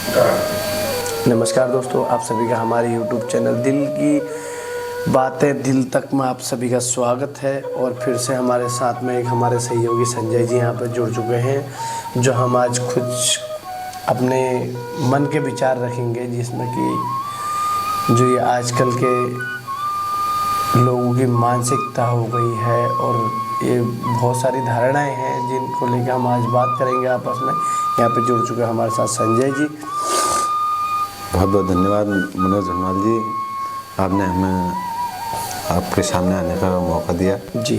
नमस्कार दोस्तों, आप सभी का हमारे YouTube चैनल दिल की बातें दिल तक में आप सभी का स्वागत है। और फिर से हमारे साथ में एक हमारे सहयोगी संजय जी यहाँ पर जुड़ चुके हैं, जो हम आज कुछ अपने मन के विचार रखेंगे, जिसमें कि जो ये आजकल के लोगों की मानसिकता हो गई है और ये बहुत सारी धारणाएं हैं जिनको लेकर हम आज बात करेंगे आपस में। यहाँ पे जुड़ चुके हैं हमारे साथ संजय जी। बहुत बहुत धन्यवाद मनोज धनवाल जी, आपने हमें आपके सामने आने का मौका दिया। जी,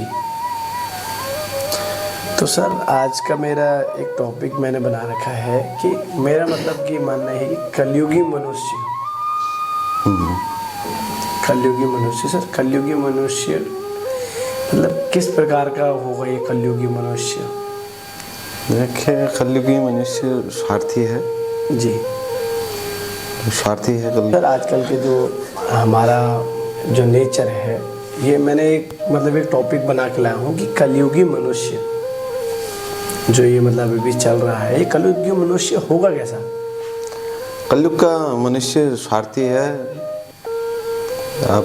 तो सर आज का मेरा एक टॉपिक मैंने बना रखा है कि मेरा मतलब कि मानना है कि कलयुगी मनुष्य। कलयुगी मनुष्य सर, कलयुगी मनुष्य मतलब किस प्रकार का होगा ये कलयुगी मनुष्य? देखिए, कलयुगी मनुष्य स्वार्थी है जी, स्वार्थी है सर आजकल के जो हमारा जो नेचर है, ये मैंने एक टॉपिक बना के लाया हूँ कि कलयुगी मनुष्य जो ये मतलब अभी चल रहा है, ये कलयुगी मनुष्य होगा कैसा? कलयुग का मनुष्य स्वार्थी है। आप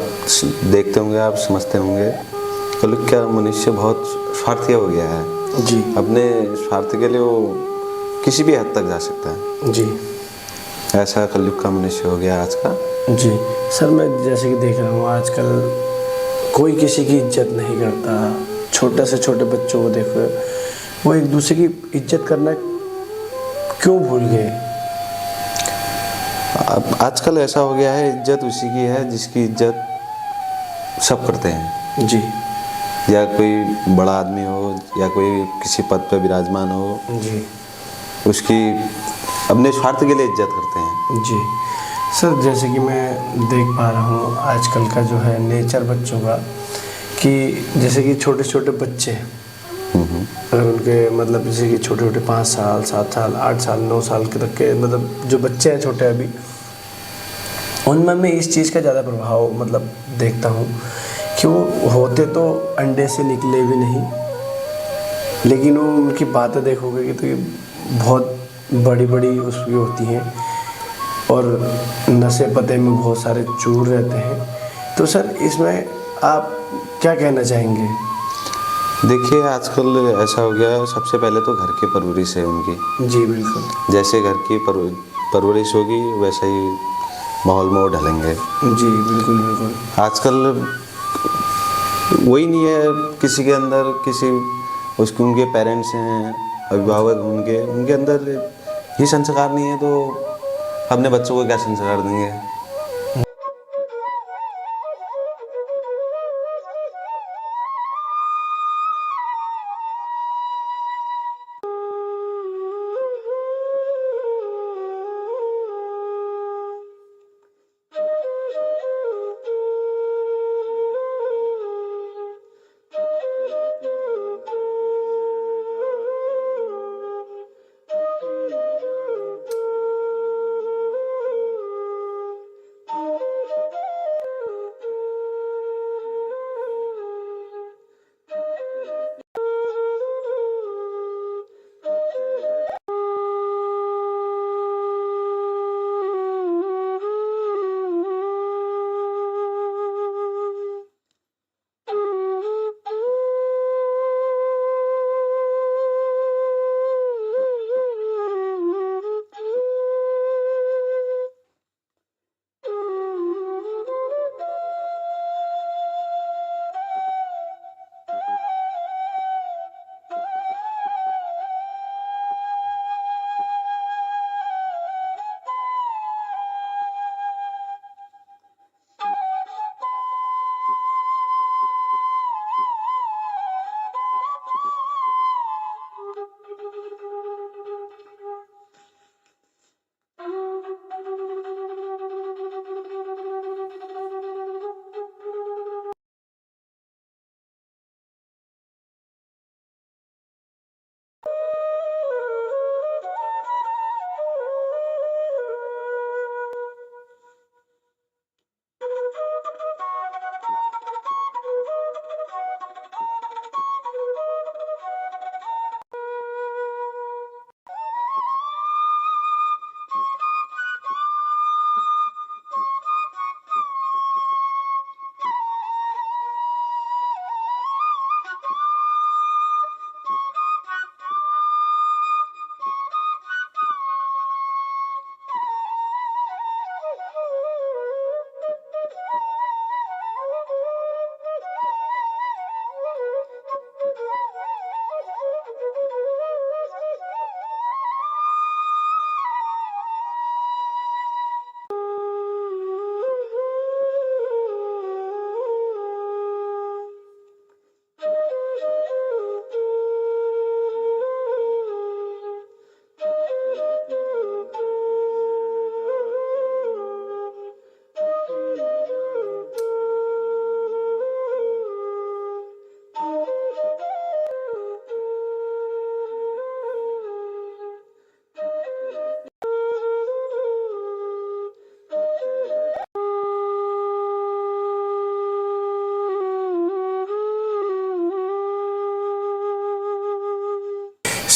देखते होंगे, आप समझते होंगे, कलयुग का मनुष्य बहुत स्वार्थी हो गया है जी। अपने स्वार्थ के लिए वो किसी भी हद तक जा सकता है जी, ऐसा कलयुग का मनुष्य हो गया आज का। जी सर, मैं जैसे कि देख रहा हूँ आजकल कोई किसी की इज्जत नहीं करता। छोटे से छोटे बच्चों को देखो, वो एक दूसरे की इज्जत करना क्यों भूल गए? अब आजकल ऐसा हो गया है, इज्जत उसी की है जिसकी इज्जत सब करते हैं। जी या कोई बड़ा आदमी हो या कोई किसी पद पर विराजमान हो, जी उसकी अपने स्वार्थ के लिए इज्जत करते हैं। जी सर, जैसे कि मैं देख पा रहा हूँ आजकल का जो है नेचर बच्चों का, कि जैसे कि छोटे छोटे बच्चे अगर उनके मतलब जैसे कि छोटे छोटे 5 साल 7 साल 8 साल 9 साल के तक के मतलब जो बच्चे हैं छोटे अभी, उनमें मैं इस चीज़ का ज़्यादा प्रभाव मतलब देखता हूँ कि वो होते तो अंडे से निकले भी नहीं, लेकिन वो उनकी बातें देखोगे कि तो ये बहुत बड़ी बड़ी उसकी होती हैं और नशे पते में बहुत सारे चूर रहते हैं। तो सर इसमें आप क्या कहना चाहेंगे? देखिए, आजकल ऐसा हो गया है, सबसे पहले तो घर की परवरिश है उनकी। जी बिल्कुल। जैसे घर की परवरिश होगी वैसा ही माहौल में वो ढलेंगे। जी बिल्कुल बिल्कुल। आजकल वही नहीं है किसी के अंदर, किसी उसके उनके पेरेंट्स हैं, अभिभावक उनके अंदर ही संस्कार नहीं है, तो अपने बच्चों को क्या संस्कार देंगे?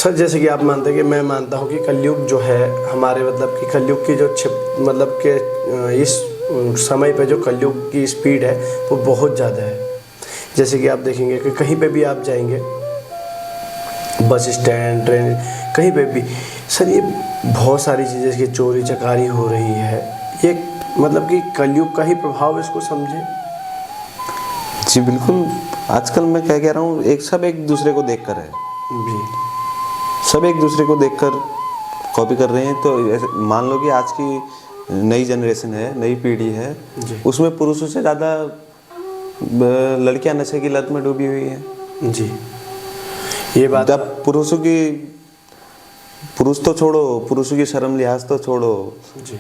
सर जैसे कि आप मानते हैं कि मैं मानता हूँ कि कलयुग जो है हमारे मतलब कि कलयुग की जो मतलब कि इस समय पे जो कलयुग की स्पीड है वो बहुत ज़्यादा है। जैसे कि आप देखेंगे कि कहीं पे भी आप जाएंगे, बस स्टैंड, ट्रेन, कहीं पे भी सर ये बहुत सारी चीज़ें की चोरी चकारी हो रही है। ये मतलब कि कलयुग का ही प्रभाव, इसको समझे। जी बिल्कुल। आजकल मैं क्या कह रहा हूँ, सब एक दूसरे को देखकर है जी। सब एक दूसरे को देखकर कॉपी कर रहे हैं। तो ऐसे मान लो कि आज की नई जनरेशन है, नई पीढ़ी है, उसमें पुरुषों से ज़्यादा लड़कियां नशे की लत में डूबी हुई हैं। जी ये बात जब पुरुष तो छोड़ो, पुरुषों की शर्म लिहाज तो छोड़ो, जी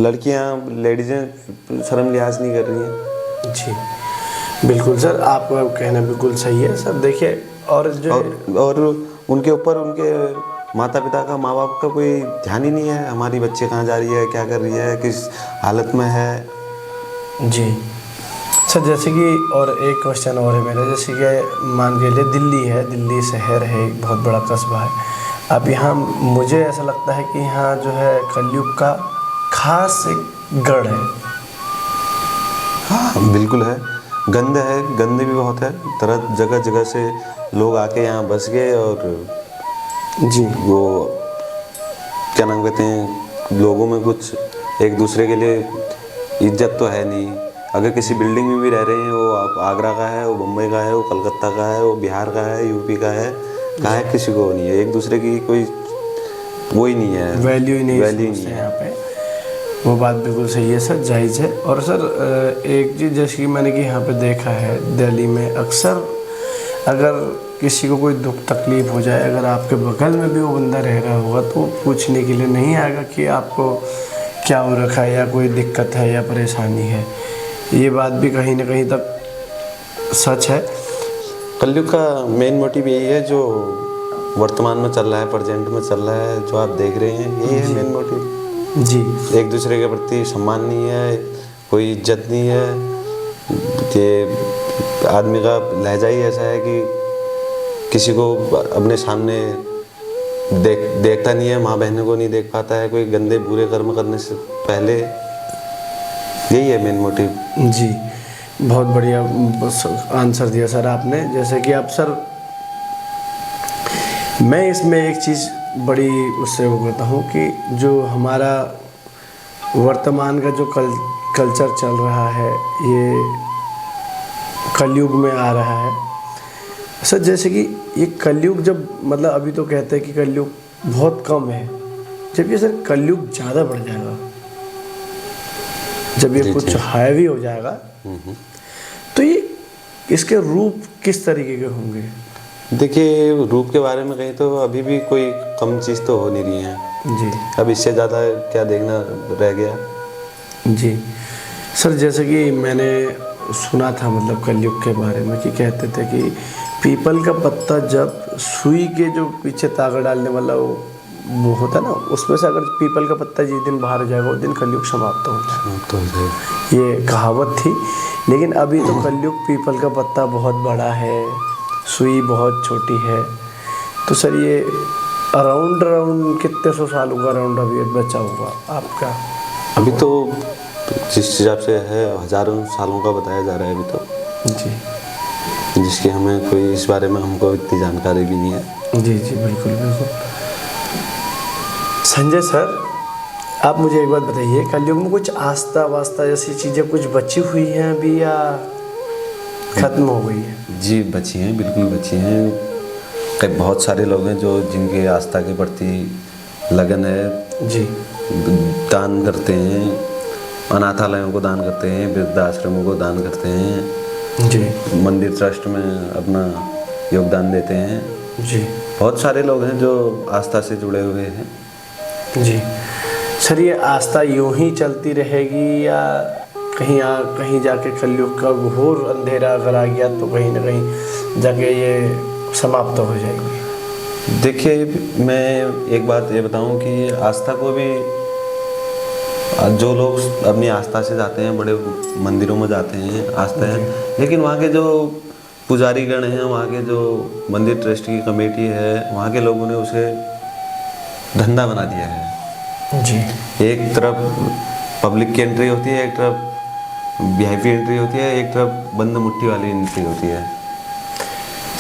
लड़कियां, लेडीजें शर्म लिहाज नहीं कर रही हैं। जी बिल्कुल सर, आपका कहना बिल्कुल सही है सर। देखिए और जो और उनके ऊपर उनके माता पिता का, माँ बाप का कोई ध्यान ही नहीं है। हमारी बच्ची कहाँ जा रही है, क्या कर रही है, किस हालत में है। जी सर जैसे कि और एक क्वेश्चन और है मेरा, जैसे कि मान के लिए दिल्ली है, दिल्ली शहर है, एक बहुत बड़ा कस्बा है। अब यहाँ मुझे ऐसा लगता है कि यहाँ जो है कलयुग का खास एक गढ़ है। हाँ बिल्कुल है, गंद है, गंदे भी बहुत है। तरह जगह जगह से लोग आके यहाँ बस गए और जी वो क्या नाम कहते हैं, लोगों में कुछ एक दूसरे के लिए इज्जत तो है नहीं। अगर किसी बिल्डिंग में भी रह रहे हैं, वो आगरा का है, वो मुंबई का है, वो कलकत्ता का है, वो बिहार का है, यूपी का है, कहाँ है, किसी को नहीं है। एक दूसरे की कोई वो ही नहीं है, वैल्यू ही नहीं है यहाँ पे। वो बात बिल्कुल सही है सर, जायज़ है। और सर एक चीज़ जैसे कि मैंने कि यहाँ पे देखा है दिल्ली में, अक्सर अगर किसी को कोई दुख तकलीफ़ हो जाए, अगर आपके बगल में भी वो बंदा रह रहा होगा तो वो पूछने के लिए नहीं आएगा कि आपको क्या हो रखा है या कोई दिक्कत है या परेशानी है। ये बात भी कहीं ना कहीं तक सच है। कलयुग का मेन मोटिव यही है, जो वर्तमान में चल रहा है, प्रेजेंट में चल रहा है, जो आप देख रहे हैं, यही है मेन मोटिव। जी एक दूसरे के प्रति सम्मान नहीं है, कोई इज्जत नहीं है। कि आदमी का लहजा ही ऐसा है कि किसी को अपने सामने देखता नहीं है, माँ बहनों को नहीं देख पाता है, कोई गंदे बुरे कर्म करने से पहले। यही है मेन मोटिव। जी बहुत बढ़िया आंसर दिया सर आपने। जैसे कि आप सर, मैं इसमें एक चीज़ बड़ी उससे वो करता हूँ कि जो हमारा वर्तमान का जो कल्चर चल रहा है, ये कलयुग में आ रहा है सर। जैसे कि ये कलयुग जब मतलब अभी तो कहते हैं कि कलयुग बहुत कम है, जब ये सर कलयुग ज़्यादा बढ़ जाएगा, जब ये कुछ हैवी हो जाएगा, तो ये इसके रूप किस तरीके के होंगे? देखिए, रूप के बारे में कहें तो अभी भी कोई कम चीज़ तो हो नहीं रही है जी। अब इससे ज़्यादा क्या देखना रह गया। जी सर, जैसे कि मैंने सुना था मतलब कलयुग के बारे में कि कहते थे कि पीपल का पत्ता जब सुई के जो पीछे तागा डालने वाला वो होता है ना, उसमें से अगर पीपल का पत्ता जिस दिन बाहर हो जाएगा उस दिन कलयुग समाप्त हो जाएगा। ये कहावत थी। लेकिन अभी तो कलयुग पीपल का पत्ता बहुत बड़ा है, सुई बहुत छोटी है। तो सर ये अराउंड कितने सौ सालों का अराउंड अभी बचा होगा आपका? अभी तो जिस हिसाब से है हज़ारों सालों का बताया जा रहा है अभी तो जी, जिसकी हमें कोई इस बारे में हमको इतनी जानकारी भी नहीं है। जी जी बिल्कुल बिल्कुल। संजय सर, आप मुझे एक बात बताइए, कलयुग में कुछ आस्था वास्ता जैसी चीज़ें कुछ बची हुई हैं अभी या ख़त्म हो गई है? जी बची हैं, बिल्कुल बची हैं। कई बहुत सारे लोग हैं जो जिनके आस्था के प्रति लगन है, जी, दान करते हैं, अनाथालयों को दान करते हैं, वृद्धाश्रमों को दान करते हैं, जी, मंदिर ट्रस्ट में अपना योगदान देते हैं। जी, बहुत सारे लोग हैं जो आस्था से जुड़े हुए हैं। जी सर, ये आस्था यूं ही चलती रहेगी या कहीं जाके कलयुग का घोर अंधेरा अगर आ गया तो कहीं ना कहीं जाके ये समाप्त हो जाएगी? देखिए, मैं एक बात ये बताऊं कि आस्था को भी जो लोग अपनी आस्था से जाते हैं, बड़े मंदिरों में जाते हैं, आस्था है, लेकिन वहाँ के जो पुजारीगण हैं, वहाँ के जो मंदिर ट्रस्ट की कमेटी है, वहाँ के लोगों ने उसे धंधा बना दिया है जी। एक तरफ पब्लिक की एंट्री होती है, एक तरफ वीआईपी एंट्री होती है, एक तरफ बंद मुट्ठी वाली एंट्री होती है।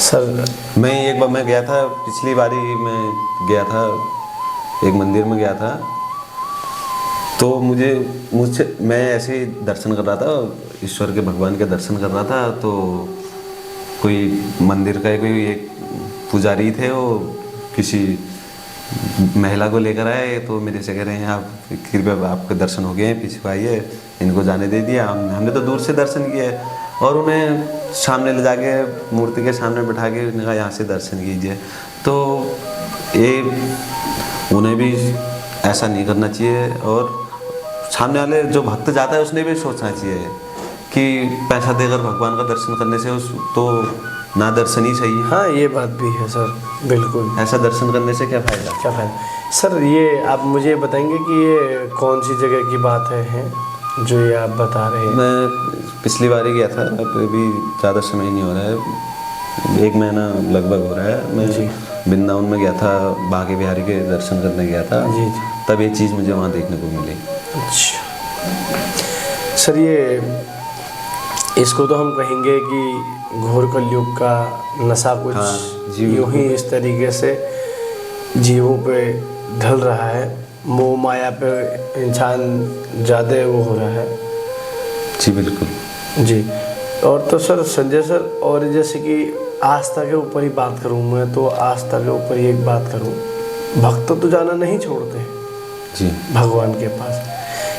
सर मैं गया था, पिछली बारी मैं गया था, एक मंदिर में गया था, तो मुझसे मैं ऐसे ही दर्शन कर रहा था, ईश्वर के भगवान के दर्शन कर रहा था, तो कोई मंदिर का कोई एक पुजारी थे, वो किसी महिला को लेकर आए, तो मेरे से कह रहे हैं आप कृपया आपके दर्शन हो गए हैं, पीछे आइए, इनको जाने दे दिया। हमने तो दूर से दर्शन किए और उन्हें सामने ले जाके मूर्ति के सामने बैठा के उन्हें कहा यहाँ से दर्शन कीजिए। तो ये उन्हें भी ऐसा नहीं करना चाहिए, और सामने वाले जो भक्त जाता है उसने भी सोचना चाहिए कि पैसा देकर भगवान का दर्शन करने से उस तो ना दर्शन ही सही है। हाँ, ये बात भी है सर, बिल्कुल। ऐसा दर्शन करने से क्या फ़ायदा? क्या फ़ायदा सर? ये आप मुझे बताएंगे कि ये कौन सी जगह की बात है जो ये आप बता रहे हैं? मैं पिछली बार ही गया था, अभी ज़्यादा समय नहीं हो रहा है, 1 महीना लगभग हो रहा है। मैं वृंदावन में गया था, बांके बिहारी के दर्शन करने गया था जी। तब ये चीज़ मुझे वहाँ देखने को मिली। अच्छा सर, ये इसको तो हम कहेंगे कि घोर कलयुग का नशा कुछ यूँ ही इस तरीके से जीवों पे ढल रहा है, मोह माया पे इंसान ज़्यादा वो हो रहा है। जी बिल्कुल जी। और तो सर संजय सर, और जैसे कि आस्था के ऊपर ही बात करूँ मैं, तो आस्था के ऊपर ही एक बात करूँ, भक्त तो जाना नहीं छोड़ते जी भगवान के पास,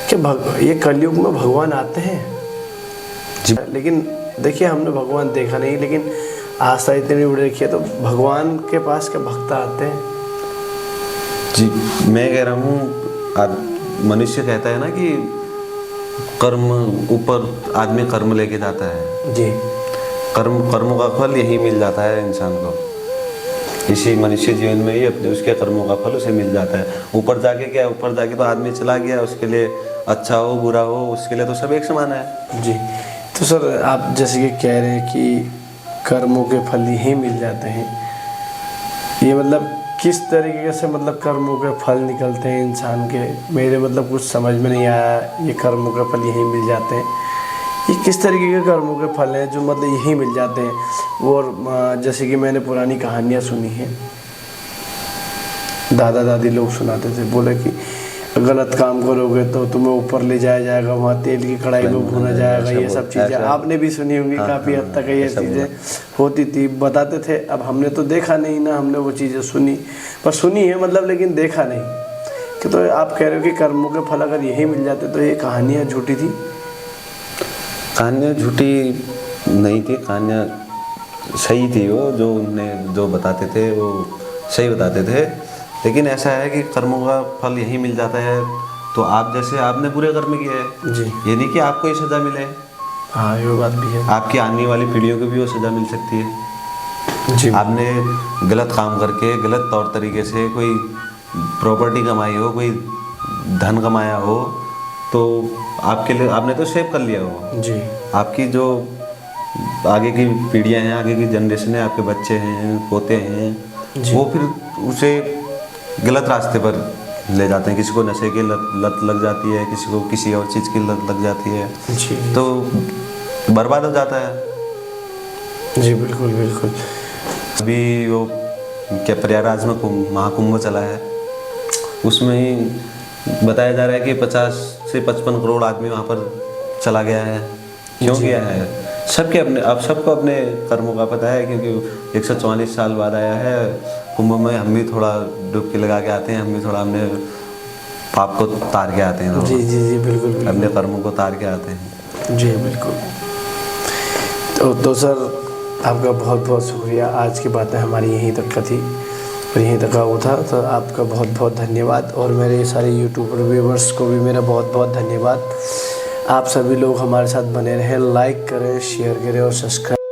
कि ये कलयुग में भगवान आते हैं जी। लेकिन देखिए हमने भगवान देखा नहीं, लेकिन आस्था इतनी उड़ रखी है, तो भगवान के पास क्या भक्त आते हैं? जी मैं कह रहा हूँ, मनुष्य कहता है ना कि कर्म ऊपर आदमी कर्म लेके जाता है जी। कर्मों का फल यही मिल जाता है इंसान को, इसी मनुष्य जीवन में ही अपने उसके कर्मों का फल उसे मिल जाता है। ऊपर जाके क्या, ऊपर जाके तो आदमी चला गया, उसके लिए अच्छा हो बुरा हो उसके लिए तो सब एक समान है। जी। तो सर आप जैसे कि कह रहे हैं कि कर्मों के फल यही मिल जाते हैं, ये मतलब किस तरीके से मतलब कर्मों के फल निकलते हैं इंसान के? मेरे मतलब कुछ समझ में नहीं आया, ये कर्मों के फल यही मिल जाते हैं, ये किस तरीके के कर्मों के फल हैं जो मतलब यही मिल जाते हैं? और जैसे कि मैंने पुरानी कहानियाँ सुनी हैं, दादा दादी लोग सुनाते थे, बोले कि गलत काम करोगे तो तुम्हें ऊपर ले जाया जाएगा, वहाँ तेल की कढ़ाई में भुना जाएगा, ये सब चीज़ें आपने भी सुनी होंगी। काफ़ी हद तक ये चीज़ें होती थी, बताते थे। अब हमने तो देखा नहीं ना, हमने वो चीज़ें सुनी, पर सुनी है मतलब, लेकिन देखा नहीं। कि तो आप कह रहे हो कि कर्मों के फल अगर यही मिल जाते तो ये कहानियाँ झूठी थी? कहानियाँ झूठी नहीं थी, कहानियाँ सही थी, वो जो उन्हें जो बताते थे वो सही बताते थे। लेकिन ऐसा है कि कर्मों का फल यही मिल जाता है, तो आप जैसे आपने बुरे कर्म किए हैं जी, ये नहीं कि आपको ही सज़ा मिले। हाँ ये बात भी है। आपकी आने वाली पीढ़ियों को भी वो सज़ा मिल सकती है। जी। आपने गलत काम करके गलत तौर तरीके से कोई प्रॉपर्टी कमाई हो, कोई धन कमाया हो, तो आपके लिए आपने तो सेव कर लिया हो। जी। आपकी जो आगे की पीढ़ियाँ हैं, आगे की जनरेशन है, आपके बच्चे हैं, पोते हैं, वो फिर उसे गलत रास्ते पर ले जाते हैं। किसी को नशे की लत लग जाती है, किसी को किसी और चीज़ की लत लग जाती है, जी। तो बर्बाद हो जाता है। जी बिल्कुल बिल्कुल। अभी वो क्या प्रयागराज में महाकुंभ चला है, उसमें ही बताया जा रहा है कि 50 से 55 करोड़ आदमी वहाँ पर चला गया है। क्यों गया है? सबके अपने, अब सबको अपने कर्मों का पता है, क्योंकि 144 साल बाद आया है कुंभ में। हम भी थोड़ा डुबकी लगा के आते हैं, हम भी थोड़ा अपने पाप को तार के आते हैं। जी जी जी बिल्कुल, बिल्कुल। अपने कर्मों को तार के आते हैं। जी बिल्कुल। तो सर आपका बहुत बहुत शुक्रिया, आज की बातें हमारी यहीं तक का थी और यहीं तक का वो था, तो आपका बहुत बहुत धन्यवाद। और मेरे सारे यूट्यूबर व्यूवर्स को भी मेरा बहुत बहुत धन्यवाद। आप सभी लोग हमारे साथ बने रहें, लाइक करें, शेयर करें और सब्सक्राइब